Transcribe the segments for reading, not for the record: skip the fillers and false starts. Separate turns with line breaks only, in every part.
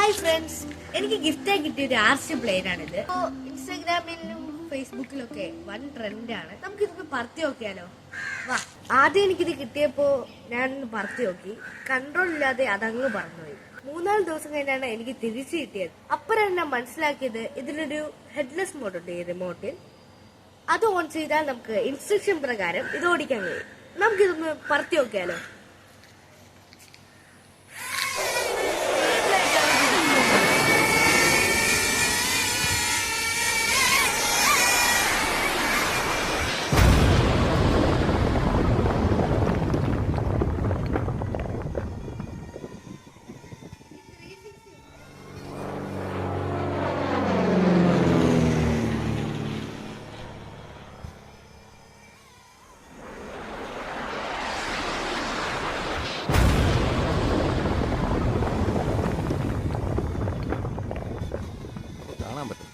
Hi friends, എനിക്ക് ഗിഫ്റ്റായി കിട്ടിയ ഒരു ആർച്ച് പ്ലെയിൻ ആണിത്. ഇപ്പോൾ ഇൻസ്റ്റാഗ്രാമിലും ഫേസ്ബുക്കിലൊക്കെ വൻ ട്രെൻഡാണ്. നമുക്കിതൊന്ന് പറത്തി നോക്കിയാലോ? വാ. ആദ്യം എനിക്കിത് കിട്ടിയപ്പോൾ ഞാനൊന്ന് പറത്തി നോക്കി. കൺട്രോൾ ഇല്ലാതെ അതങ്ങ് പറന്നുപോയി. 3-4 ദിവസം കഴിഞ്ഞാണ് എനിക്ക് തിരിച്ചു കിട്ടിയത്. അപ്പോഴാണ് ഞാൻ മനസ്സിലാക്കിയത് ഇതിലൊരു ഹെഡ്ലെസ് മോഡ് ഉണ്ട് ഈ റിമോട്ടിൽ. അത് ഓൺ ചെയ്താൽ നമുക്ക് ഇൻസ്ട്രക്ഷൻ പ്രകാരം ഇത് ഓടിക്കാൻ കഴിയും. നമുക്കിതൊന്ന് പറത്തി നോക്കിയാലോ?
കാണാൻ പറ്റില്ല.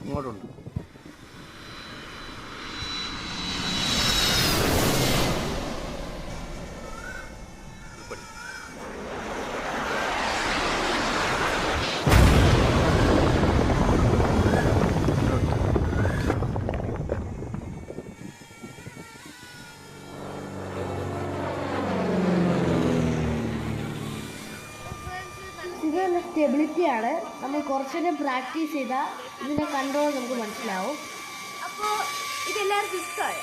ഇങ്ങോട്ടുണ്ട്.
ഇത് നല്ല സ്റ്റെബിലിറ്റിയാണ്. നമ്മൾ കുറച്ചുകൂടെ പ്രാക്ടീസ് ചെയ്താൽ ഇതിൻ്റെ കൺട്രോൾ നമുക്ക് മനസ്സിലാവും. അപ്പോൾ ഇതെല്ലാവർക്കും ഇഷ്ടമായി.